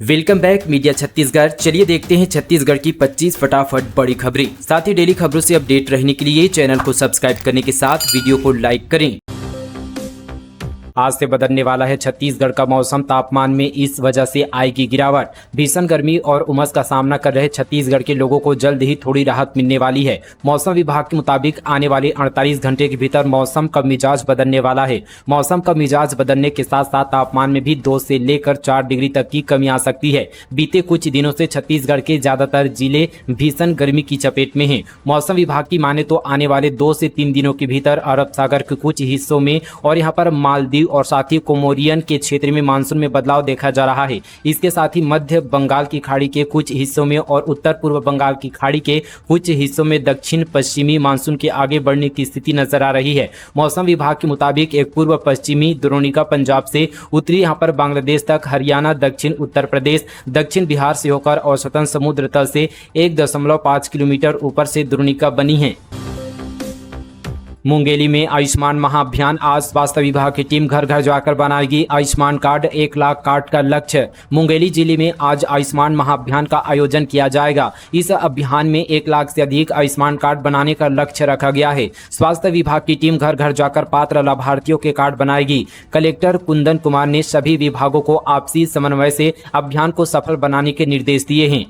Welcome back media Chhattisgarh. चलिए देखते हैं छत्तीसगढ़ की 25 फटाफट बड़ी खबरें। साथ ही डेली खबरों से अपडेट रहने के लिए चैनल को सब्सक्राइब करने के साथ वीडियो को लाइक करें। आज से बदलने वाला है छत्तीसगढ़ का मौसम। तापमान में इस वजह से आएगी गिरावट। भीषण गर्मी और उमस का सामना कर रहे छत्तीसगढ़ के लोगों को जल्द ही थोड़ी राहत मिलने वाली है। मौसम विभाग के मुताबिक आने वाले 48 घंटे के भीतर मौसम का मिजाज बदलने वाला है। मौसम का मिजाज बदलने के साथ साथ तापमान में भी 2 से लेकर 4 डिग्री तक की कमी आ सकती है। बीते कुछ दिनों से छत्तीसगढ़ के ज्यादातर जिले भीषण गर्मी की चपेट में हैं। मौसम विभाग की माने तो आने वाले 2 से 3 दिनों के भीतर अरब सागर के कुछ हिस्सों में और यहाँ पर मालदीव और साथ ही कोमोरियन के क्षेत्र में मानसून में बदलाव देखा जा रहा है। इसके साथ ही मध्य बंगाल की खाड़ी के कुछ हिस्सों में और उत्तर पूर्व बंगाल की खाड़ी के कुछ हिस्सों में दक्षिण पश्चिमी मानसून के आगे बढ़ने की स्थिति नजर आ रही है। मौसम विभाग के मुताबिक एक पूर्व पश्चिमी द्रोणिका पंजाब से उत्तरी यहाँ पर बांग्लादेश तक, हरियाणा, दक्षिण उत्तर प्रदेश, दक्षिण बिहार से होकर औसतन समुद्र तल से 1.5 किलोमीटर ऊपर से द्रोणिका बनी है। मुंगेली में आयुष्मान महाअभियान। आज स्वास्थ्य विभाग की टीम घर घर जाकर बनाएगी आयुष्मान कार्ड। 1 लाख कार्ड का लक्ष्य। मुंगेली जिले में आज आयुष्मान महाअभियान का आयोजन किया जाएगा। इस अभियान में 1 लाख से अधिक आयुष्मान कार्ड बनाने का लक्ष्य रखा गया है। स्वास्थ्य विभाग की टीम घर घर जाकर पात्र लाभार्थियों के कार्ड बनाएगी। कलेक्टर कुंदन कुमार ने सभी विभागों को आपसी समन्वय से अभियान को सफल बनाने के निर्देश दिए हैं।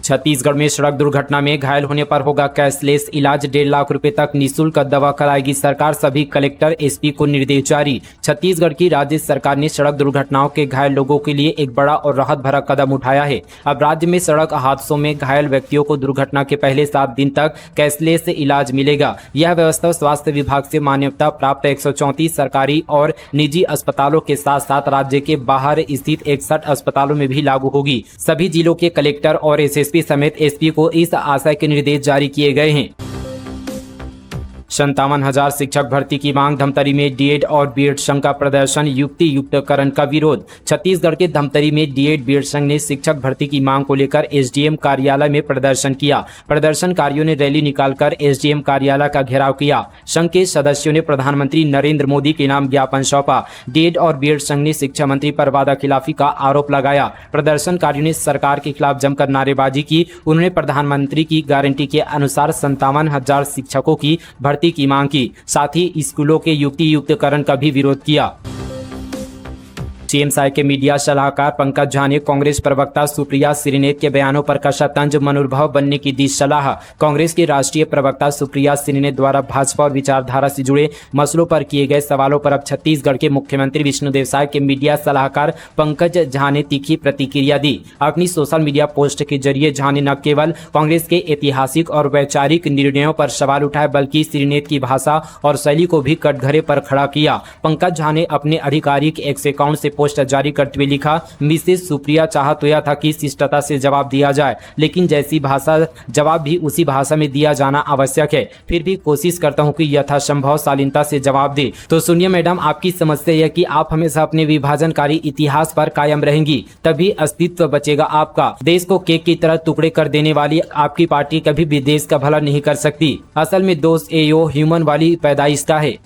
छत्तीसगढ़ में सड़क दुर्घटना में घायल होने पर होगा कैशलेस इलाज। 1.5 लाख रुपए तक निःशुल्क दवा कराएगी सरकार। सभी कलेक्टर एसपी को निर्देश जारी। छत्तीसगढ़ की राज्य सरकार ने सड़क दुर्घटनाओं के घायल लोगों के लिए एक बड़ा और राहत भरा कदम उठाया है। अब राज्य में सड़क हादसों में घायल व्यक्तियों को दुर्घटना के पहले 7 दिन तक कैशलेस इलाज मिलेगा। यह व्यवस्था स्वास्थ्य विभाग से मान्यता प्राप्त 134 सरकारी और निजी अस्पतालों के साथ साथ राज्य के बाहर स्थित 61 अस्पतालों में भी लागू होगी। सभी जिलों के कलेक्टर और एसएसपी समेत एसपी को इस आशय के निर्देश जारी किए गए हैं। 57,000 शिक्षक भर्ती की मांग। धमतरी में डीएड और बीएड संघ का प्रदर्शन। युक्ति युक्तकरण का विरोध। छत्तीसगढ़ के धमतरी में डीएड बीएड संघ ने शिक्षक भर्ती की मांग को लेकर एसडीएम कार्यालय में प्रदर्शन किया। प्रदर्शनकारियों ने रैली निकालकर एसडीएम कार्यालय का घेराव किया। संघ के सदस्यों ने प्रधानमंत्री नरेंद्र मोदी के नाम ज्ञापन सौंपा। डीएड और बीएड संघ ने शिक्षा मंत्री पर वादाखिलाफी का आरोप लगाया। प्रदर्शनकारियों ने सरकार के खिलाफ जमकर नारेबाजी की। उन्होंने प्रधानमंत्री की गारंटी के अनुसार 57,000 शिक्षकों की भर्ती की मांग की। साथ ही स्कूलों के युक्ति युक्तकरण का भी विरोध किया। सीएमसाई के मीडिया सलाहकार पंकज झा ने कांग्रेस प्रवक्ता सुप्रिया श्रीनेत के बयानों पर कसा तंज। मनोभाव बनने की दी सलाह। कांग्रेस की राष्ट्रीय प्रवक्ता सुप्रिया श्रीनेत द्वारा भाजपा और विचारधारा से जुड़े मसलों पर किए गए सवालों पर अब छत्तीसगढ़ के मुख्यमंत्री विष्णुदेव साय के मीडिया सलाहकार पंकज झा ने तीखी प्रतिक्रिया दी। अपनी सोशल मीडिया पोस्ट के जरिए झा ने न केवल कांग्रेस के ऐतिहासिक और वैचारिक निर्णयों पर सवाल उठाए बल्कि श्रीनेत की भाषा और शैली को भी कटघरे पर खड़ा किया। पंकज झा ने अपने आधिकारिक एक्स अकाउंट से पोस्ट जारी करते हुए लिखा, मिसेस सुप्रिया चाह तो यह था कि शिष्टता से जवाब दिया जाए, लेकिन जैसी भाषा जवाब भी उसी भाषा में दिया जाना आवश्यक है। फिर भी कोशिश करता हूं कि यथासंभव शालीनता से जवाब दे। तो सुनिए मैडम, आपकी समस्या यह कि आप हमेशा अपने विभाजनकारी इतिहास पर कायम रहेंगी, तभी अस्तित्व बचेगा आपका। देश को केक की तरह टुकड़े कर देने वाली आपकी पार्टी कभी भी देश का भला नहीं कर सकती। असल में दोष एयो ह्यूमन वाली पैदाइश का है।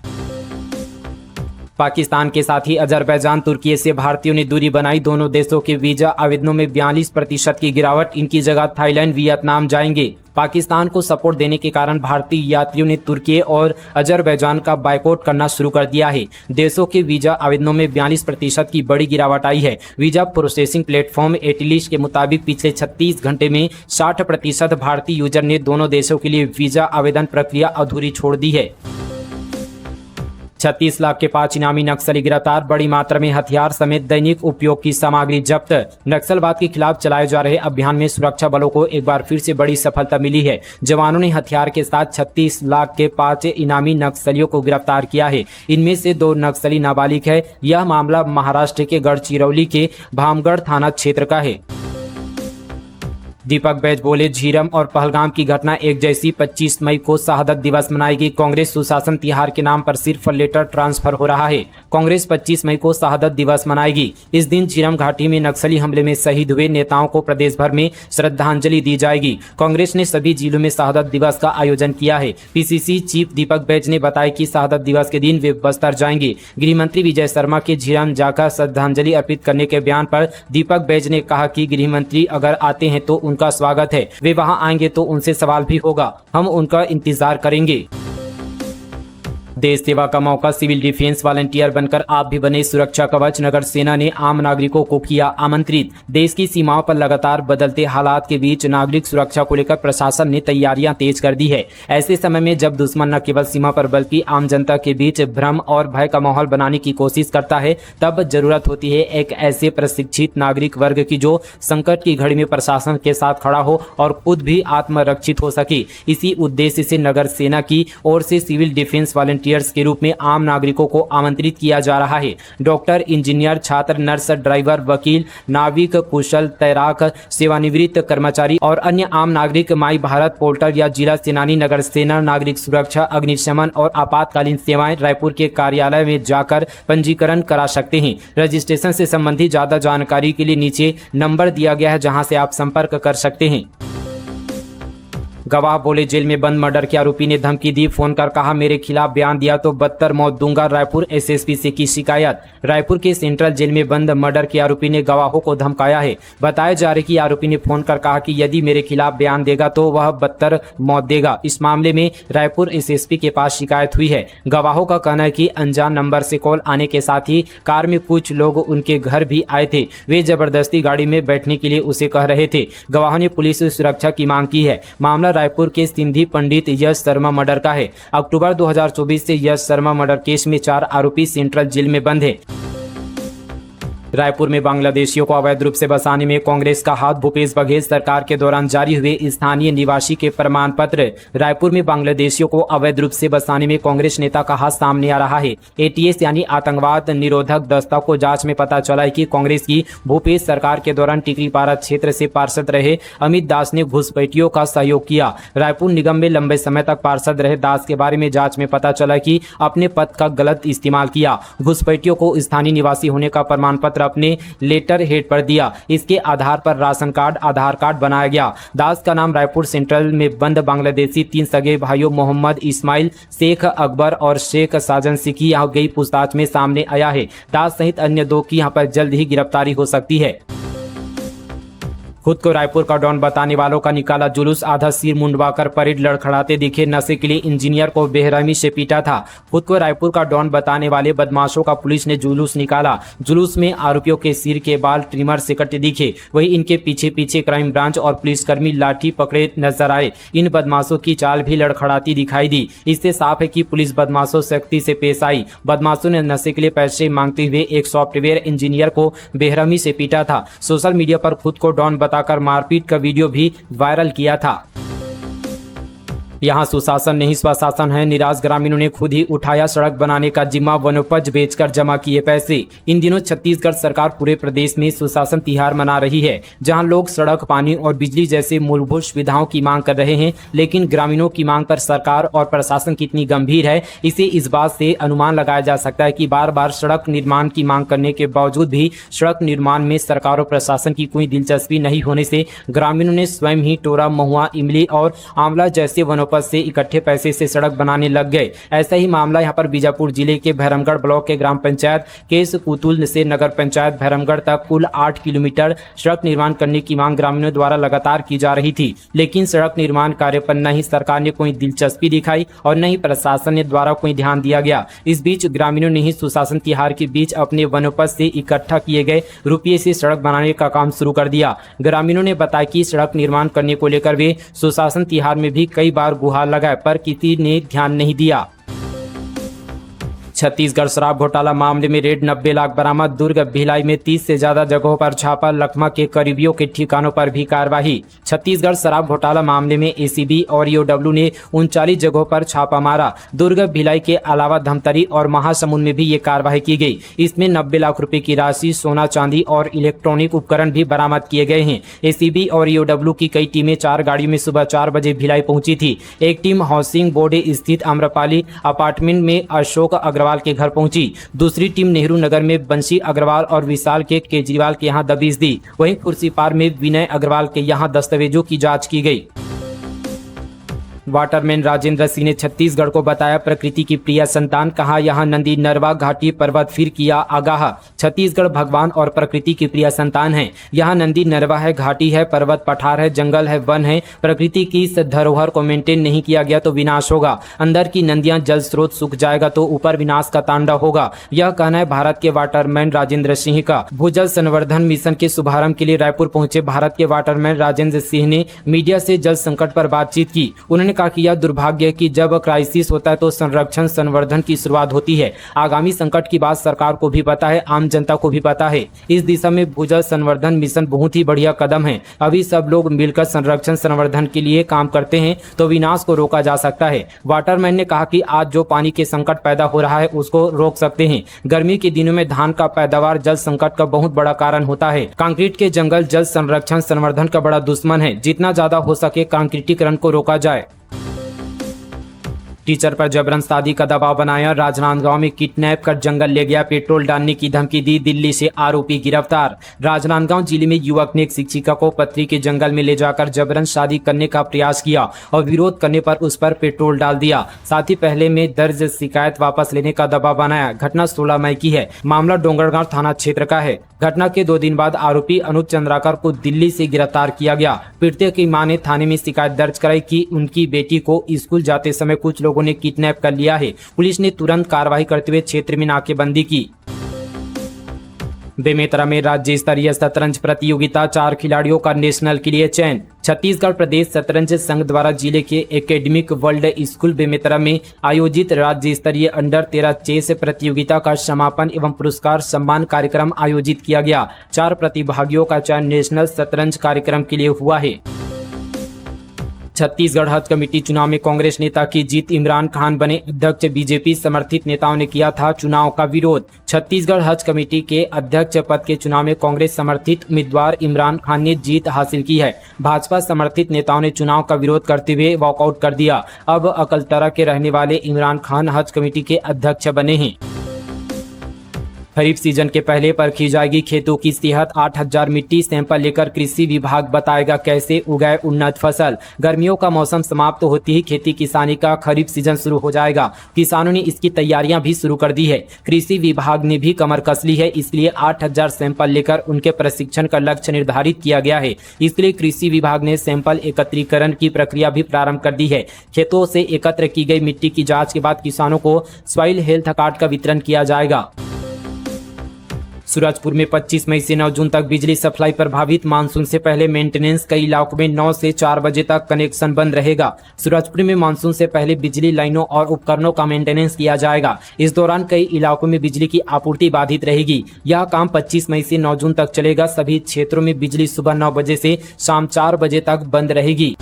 पाकिस्तान के साथ ही अजरबैजान तुर्की से भारतीयों ने दूरी बनाई। दोनों देशों के वीजा आवेदनों में 42% की गिरावट। इनकी जगह थाईलैंड, वियतनाम जाएंगे। पाकिस्तान को सपोर्ट देने के कारण भारतीय यात्रियों ने तुर्की और अजरबैजान का बायकॉट करना शुरू कर दिया है। देशों के वीजा आवेदनों में 42% की बड़ी गिरावट आई है। वीजा प्रोसेसिंग प्लेटफॉर्म एटिलिश के मुताबिक पिछले 36 घंटे में 60% भारतीय यूजर ने दोनों देशों के लिए वीजा आवेदन प्रक्रिया अधूरी छोड़ दी है। 36 लाख के 5 इनामी नक्सली गिरफ्तार। बड़ी मात्रा में हथियार समेत दैनिक उपयोग की सामग्री जब्त। नक्सलवाद के खिलाफ चलाए जा रहे अभियान में सुरक्षा बलों को एक बार फिर से बड़ी सफलता मिली है। जवानों ने हथियार के साथ 36 लाख के 5 इनामी नक्सलियों को गिरफ्तार किया है। इनमें से 2 नक्सली नाबालिग है। यह मामला महाराष्ट्र के गढ़चिरौली के भामगढ़ थाना क्षेत्र का है। दीपक बैज बोले, झीरम और पहलगाम की घटना एक जैसी। 25 मई को शहादत दिवस मनाएगी कांग्रेस। सुशासन तिहार के नाम पर सिर्फ लेटर ट्रांसफर हो रहा है। कांग्रेस 25 मई को शहादत दिवस मनाएगी। इस दिन झीरम घाटी में नक्सली हमले में शहीद हुए नेताओं को प्रदेश भर में श्रद्धांजलि दी जाएगी। कांग्रेस ने सभी जिलों में शहादत दिवस का आयोजन किया है। पीसीसी चीफ दीपक बैज ने बताया कि शहादत दिवस के दिन वे बस्तर जाएंगे। गृह मंत्री विजय शर्मा के झीरम जाकर श्रद्धांजलि अर्पित करने के बयान पर दीपक बैज ने कहा कि गृह मंत्री अगर आते हैं तो उनका स्वागत है, वे वहां आएंगे तो उनसे सवाल भी होगा, हम उनका इंतजार करेंगे। देश सेवा का मौका, सिविल डिफेंस वॉलंटियर बनकर आप भी बने सुरक्षा कवच। नगर सेना ने आम नागरिकों को किया आमंत्रित। देश की सीमाओं पर लगातार बदलते हालात के बीच नागरिक सुरक्षा को लेकर प्रशासन ने तैयारियां तेज कर दी है। ऐसे समय में जब दुश्मन न केवल सीमा पर बल्कि आम जनता के बीच भ्रम और भय का माहौल बनाने की कोशिश करता है, तब जरूरत होती है एक ऐसे प्रशिक्षित नागरिक वर्ग की जो संकट की घड़ी में प्रशासन के साथ खड़ा हो और खुद भी आत्मरक्षित हो सके। इसी उद्देश्य से नगर सेना की ओर से सिविल डिफेंस वॉलंटियर के रूप में आम नागरिकों को आमंत्रित किया जा रहा है। डॉक्टर, इंजीनियर, छात्र, नर्स, ड्राइवर, वकील, नाविक, कुशल, तैराक, सेवानिवृत्त कर्मचारी और अन्य आम नागरिक माई भारत पोर्टल या जिला सेनानी, नगर सेना, नागरिक सुरक्षा, अग्निशमन और आपातकालीन सेवाएं रायपुर के कार्यालय में जाकर पंजीकरण करा सकते हैं। रजिस्ट्रेशन से संबंधित ज्यादा जानकारी के लिए नीचे नंबर दिया गया है, जहां से आप संपर्क कर सकते हैं। गवाह बोले, जेल में बंद मर्डर के आरोपी ने धमकी दी। फोन कर कहा, मेरे खिलाफ बयान दिया तो बदतर मौत दूंगा। रायपुर एसएसपी से की शिकायत। रायपुर के सेंट्रल जेल में बंद मर्डर के आरोपी ने गवाहों को धमकाया है। बताया जा रहा है कि आरोपी ने फोन कर कहा कि यदि मेरे खिलाफ बयान देगा तो वह बदतर मौत देगा। इस मामले में रायपुर एसएसपी के पास शिकायत हुई है। गवाहों का कहना है कि अनजान नंबर से कॉल आने के साथ ही कार में कुछ लोग उनके घर भी आए थे। वे जबरदस्ती गाड़ी में बैठने के लिए उसे कह रहे थे। गवाहों ने पुलिस से सुरक्षा की मांग की है। मामला रायपुर के सिंधी पंडित यश शर्मा मर्डर का है। अक्टूबर 2024 से यश शर्मा मर्डर केस में 4 आरोपी सेंट्रल जेल में बंद है। रायपुर में बांग्लादेशियों को अवैध रूप से बसाने में कांग्रेस का हाथ। भूपेश बघेल सरकार के दौरान जारी हुए स्थानीय निवासी के प्रमाण पत्र। रायपुर में बांग्लादेशियों को अवैध रूप से बसाने में कांग्रेस नेता का हाथ सामने आ रहा है। एटीएस यानी आतंकवाद निरोधक दस्ता को जांच में पता चला है कि कांग्रेस की भूपेश सरकार के दौरान टिकरीपारा क्षेत्र से पार्षद रहे अमित दास ने घुसपैठियों का सहयोग किया। रायपुर निगम में लंबे समय तक पार्षद रहे दास के बारे में जांच में पता चला कि अपने पद का गलत इस्तेमाल किया। घुसपैठियों को स्थानीय निवासी होने का प्रमाण पत्र अपने लेटर हेड पर दिया। इसके आधार पर राशन कार्ड, आधार कार्ड बनाया गया। दास का नाम रायपुर सेंट्रल में बंद बांग्लादेशी 3 सगे भाइयों मोहम्मद इस्माइल, शेख अकबर और शेख साजन सिकी यहाँ गई पूछताछ में सामने आया है। दास सहित अन्य 2 की यहाँ पर जल्द ही गिरफ्तारी हो सकती है। खुद को रायपुर का डॉन बताने वालों का निकाला जुलूस। आधा सिर मुंडवाकर परेड लड़खड़ाते दिखे। नशे के लिए इंजीनियर को बेरहमी से पीटा था। खुद को रायपुर का डॉन बताने वाले बदमाशों का पुलिस ने जुलूस निकाला। जुलूस में आरोपियों के सिर के बाल ट्रिमर से कटे दिखे। वहीं इनके पीछे पीछे क्राइम ब्रांच और पुलिसकर्मी लाठी पकड़े नजर आए। इन बदमाशों की चाल भी लड़खड़ाती दिखाई दी। इससे साफ है कि पुलिस बदमाशों सख्ती से पेश आई। बदमाशों ने नशे के लिए पैसे मांगते हुए एक सॉफ्टवेयर इंजीनियर को बेरहमी से पीटा था। सोशल मीडिया पर खुद को डॉन बताकर मारपीट का वीडियो भी वायरल किया था। यहाँ सुशासन नहीं स्वशासन है। निराश ग्रामीणों ने खुद ही उठाया सड़क बनाने का जिम्मा। वनोपज बेचकर जमा किए पैसे। इन दिनों छत्तीसगढ़ सरकार पूरे प्रदेश में सुशासन तिहार मना रही है, जहाँ लोग सड़क, पानी और बिजली जैसे मूलभूत सुविधाओं की मांग कर रहे हैं। लेकिन ग्रामीणों की मांग पर सरकार और प्रशासन कितनी गंभीर है, इसे इस बात से अनुमान लगाया जा सकता है कि बार बार सड़क निर्माण की मांग करने के बावजूद भी सड़क निर्माण में सरकार और प्रशासन की कोई दिलचस्पी नहीं होने से ग्रामीणों ने स्वयं ही टोरा, महुआ, इमली और आंवला जैसे वनोपज से इकट्ठे पैसे से सड़क बनाने लग गए। ऐसा ही मामला यहां पर बीजापुर जिले के भैरमगढ़ ब्लॉक के ग्राम पंचायत केस कुतुल से नगर पंचायत भैरमगढ़ तक कुल 8 किलोमीटर सड़क निर्माण करने की मांग ग्रामीणों द्वारा लगातार की जा रही थी। लेकिन सड़क निर्माण कार्य पर न ही सरकार ने कोई दिलचस्पी दिखाई और न ही प्रशासन ने द्वारा कोई ध्यान दिया गया। इस बीच ग्रामीणों ने ही सुशासन तिहार के बीच अपने वनोपज से इकट्ठा किए गए रुपये से सड़क बनाने का काम शुरू कर दिया। ग्रामीणों ने बताया कि सड़क निर्माण करने को लेकर वे सुशासन तिहार में भी कई बार गुहार लगाए पर किसी ने ध्यान नहीं दिया। छत्तीसगढ़ शराब घोटाला मामले में रेड 90 लाख बरामद। दुर्ग भिलाई में 30 से ज्यादा जगहों पर छापा। लखमा के करीबियों के ठिकानों पर भी कार्रवाई। छत्तीसगढ़ शराब घोटाला मामले में एसीबी और ईओडब्ल्यू ने 39 जगहों पर छापा मारा। दुर्ग भिलाई के अलावा धमतरी और महासमुंद में भी ये कार्रवाई की गई। इसमें 90 लाख रुपए की राशि, सोना चांदी और इलेक्ट्रॉनिक उपकरण भी बरामद किए गए हैं। एसीबी और ईओडब्ल्यू की कई टीमें 4 गाड़ियों में सुबह 4 बजे भिलाई पहुंची थी। एक टीम हाउसिंग बोर्ड स्थित आम्रपाली अपार्टमेंट में अशोक अग्रवाल के घर पहुंची। दूसरी टीम नेहरू नगर में बंशी अग्रवाल और विशाल के केजरीवाल के यहां दबिश दी। वहीं खुर्सीपार में विनय अग्रवाल के यहां दस्तावेजों की जांच की गई। वाटरमैन राजेंद्र सिंह ने छत्तीसगढ़ को बताया प्रकृति की प्रिय संतान। कहा यहां नंदी नरवा घाटी पर्वत फिर किया आगाह। छत्तीसगढ़ भगवान और प्रकृति की प्रिय संतान है। यहाँ नंदी नरवा है, घाटी है, पर्वत पठार है, जंगल है, वन है। प्रकृति की इस धरोहर को मेंटेन नहीं किया गया तो विनाश होगा। अंदर की नदियां जल स्रोत सूख जाएगा तो ऊपर विनाश का तांडव होगा। यह कहना है भारत के वाटरमैन राजेंद्र सिंह का। भूजल संवर्धन मिशन के शुभारंभ के लिए रायपुर पहुंचे भारत के वाटरमैन राजेंद्र सिंह ने मीडिया से जल संकट पर बातचीत की। उन्होंने कहा कि यह दुर्भाग्य है कि जब क्राइसिस होता है तो संरक्षण संवर्धन की शुरुआत होती है। आगामी संकट की बात सरकार को भी पता है, आम जनता को भी पता है। इस दिशा में भूजल संवर्धन मिशन बहुत ही बढ़िया कदम है। अभी सब लोग मिलकर संरक्षण संवर्धन के लिए काम करते हैं तो विनाश को रोका जा सकता है। वाटरमैन ने कहा कि आज जो पानी के संकट पैदा हो रहा है उसको रोक सकते हैं। गर्मी के दिनों में धान का पैदावार जल संकट का बहुत बड़ा कारण होता है। कंक्रीट के जंगल जल संरक्षण संवर्धन का बड़ा दुश्मन है। जितना ज्यादा हो सके कंक्रीटीकरण को रोका जाए। टीचर पर जबरन शादी का दबाव बनाया। राजनांदगांव में किडनैप कर जंगल ले गया, पेट्रोल डालने की धमकी दी। दिल्ली से आरोपी गिरफ्तार। राजनांदगांव जिले में युवक ने एक शिक्षिका को पथरी के जंगल में ले जाकर जबरन शादी करने का प्रयास किया और विरोध करने पर उस पर पेट्रोल डाल दिया। साथ ही पहले में दर्ज शिकायत वापस लेने का दबाव बनाया। घटना 16 मई की है। मामला डोंगरगांव थाना क्षेत्र का है। घटना के 2 दिन बाद आरोपी अनुज चंद्राकर को दिल्ली से गिरफ्तार किया गया। पीड़ित की मां ने थाने में शिकायत दर्ज कराई कि उनकी बेटी को स्कूल जाते समय कुछ लोगों ने किडनैप कर लिया है। पुलिस ने तुरंत कार्रवाई करते हुए क्षेत्र में नाकेबंदी की। बेमेतरा में राज्य स्तरीय शतरंज प्रतियोगिता, 4 खिलाड़ियों का नेशनल के लिए चयन। छत्तीसगढ़ प्रदेश शतरंज संघ द्वारा जिले के एकेडमिक वर्ल्ड स्कूल बेमेतरा में आयोजित राज्य स्तरीय अंडर 13 चेस प्रतियोगिता का समापन एवं पुरस्कार सम्मान कार्यक्रम आयोजित किया गया। 4 प्रतिभागियों का चयन नेशनल शतरंज कार्यक्रम के लिए हुआ है। छत्तीसगढ़ हज कमेटी चुनाव में कांग्रेस नेता की जीत। इमरान खान बने अध्यक्ष। बीजेपी समर्थित नेताओं ने किया था चुनाव का विरोध। छत्तीसगढ़ हज कमेटी के अध्यक्ष पद के चुनाव में कांग्रेस समर्थित उम्मीदवार इमरान खान ने जीत हासिल की है। भाजपा समर्थित नेताओं ने चुनाव का विरोध करते हुए वॉकआउट कर दिया। अब अकलतरा के रहने वाले इमरान खान हज कमेटी के अध्यक्ष बने हैं। खरीफ सीजन के पहले परखी जाएगी खेतों की सेहत। 8000 मिट्टी सैंपल लेकर कृषि विभाग बताएगा कैसे उगाए उन्नत फसल। गर्मियों का मौसम समाप्त तो होती ही खेती किसानी का खरीफ सीजन शुरू हो जाएगा। किसानों ने इसकी तैयारियां भी शुरू कर दी है। कृषि विभाग ने भी कमर कस ली है। इसलिए 8000 सैंपल लेकर उनके प्रशिक्षण का लक्ष्य निर्धारित किया गया है। इसलिए कृषि विभाग ने सैंपल एकत्रीकरण की प्रक्रिया भी प्रारंभ कर दी है। खेतों से एकत्र की गई मिट्टी की जाँच के बाद किसानों को सॉइल हेल्थ कार्ड का वितरण किया जाएगा। सूरजपुर में 25 मई से 9 जून तक बिजली सप्लाई प्रभावित। मानसून से पहले मेंटेनेंस कई इलाकों में 9 से 4 बजे तक कनेक्शन बंद रहेगा। सूरजपुर में मानसून से पहले बिजली लाइनों और उपकरणों का मेंटेनेंस किया जाएगा। इस दौरान कई इलाकों में बिजली की आपूर्ति बाधित रहेगी। यह काम 25 मई से 9 जून तक चलेगा। सभी क्षेत्रों में बिजली सुबह 9 बजे से शाम 4 बजे तक बंद रहेगी।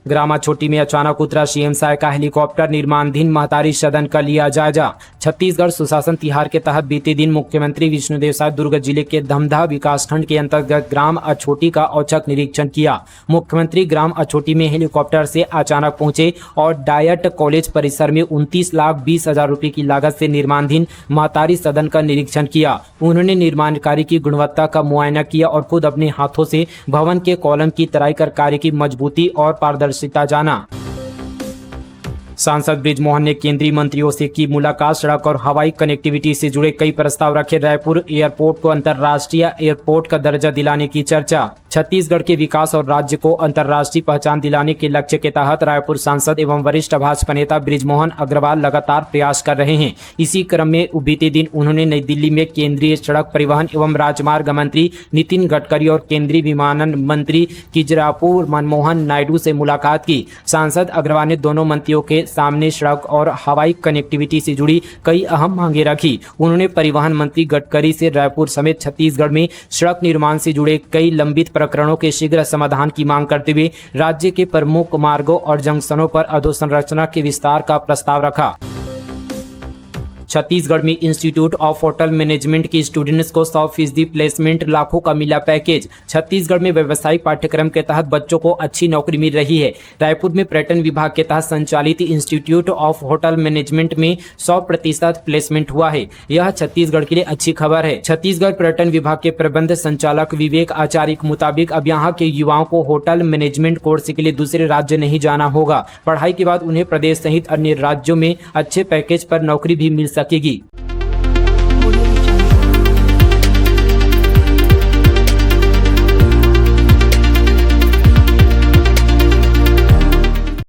ग्रामा छोटी में अचानक उतरा सीएम साय का हेलीकॉप्टर। निर्माणाधीन महतारी सदन का लिया जायजा। छत्तीसगढ़ सुशासन तिहार के तहत बीते दिन मुख्यमंत्री विष्णुदेव साय दुर्ग जिले के धमधा विकासखंड के अंतर्गत ग्राम अछोटी का औचक निरीक्षण किया। मुख्यमंत्री ग्राम अछोटी में हेलीकॉप्टर से अचानक पहुंचे और डायट कॉलेज परिसर में 29,20,000 रुपए की लागत से निर्माणाधीन महतारी सदन का निरीक्षण किया। उन्होंने निर्माण कार्य की गुणवत्ता का मुआयना किया और खुद अपने हाथों से भवन के कॉलम की तराई कर कार्य की मजबूती और पारदर्शिता जाना। सांसद बृजमोहन ने केंद्रीय मंत्रियों से की मुलाकात। सड़क और हवाई कनेक्टिविटी से जुड़े कई प्रस्ताव रखे। रायपुर एयरपोर्ट को अंतर्राष्ट्रीय एयरपोर्ट का दर्जा दिलाने की चर्चा। छत्तीसगढ़ के विकास और राज्य को अंतर्राष्ट्रीय पहचान दिलाने के लक्ष्य के तहत रायपुर सांसद एवं वरिष्ठ भाजपा नेता बृजमोहन अग्रवाल लगातार प्रयास कर रहे हैं। इसी क्रम में बीते दिन उन्होंने नई दिल्ली में केंद्रीय सड़क परिवहन एवं राजमार्ग मंत्री नितिन गडकरी और केंद्रीय विमानन मंत्री किजरापुर मनमोहन नायडू से मुलाकात की। सांसद अग्रवाल ने दोनों मंत्रियों के सामने सड़क और हवाई कनेक्टिविटी से जुड़ी कई अहम मांगे रखी। उन्होंने परिवहन मंत्री गडकरी से रायपुर समेत छत्तीसगढ़ में सड़क निर्माण से जुड़े कई लंबित प्रकरणों के शीघ्र समाधान की मांग करते हुए राज्य के प्रमुख मार्गों और जंक्शनों पर अधोसंरचना के विस्तार का प्रस्ताव रखा। छत्तीसगढ़ में इंस्टीट्यूट ऑफ होटल मैनेजमेंट की स्टूडेंट्स को 100% प्लेसमेंट, लाखों का मिला पैकेज। छत्तीसगढ़ में व्यावसायिक पाठ्यक्रम के तहत बच्चों को अच्छी नौकरी मिल रही है। रायपुर में पर्यटन विभाग के तहत संचालित इंस्टीट्यूट ऑफ होटल मैनेजमेंट में 100% प्लेसमेंट हुआ है। यह छत्तीसगढ़ के लिए अच्छी खबर है। छत्तीसगढ़ पर्यटन विभाग के प्रबंध संचालक विवेक आचार्य के मुताबिक अब यहाँ के युवाओं को होटल मैनेजमेंट कोर्स के लिए दूसरे राज्य नहीं जाना होगा। पढ़ाई के बाद उन्हें प्रदेश सहित अन्य राज्यों में अच्छे पैकेज पर नौकरी भी मिल सकेगी।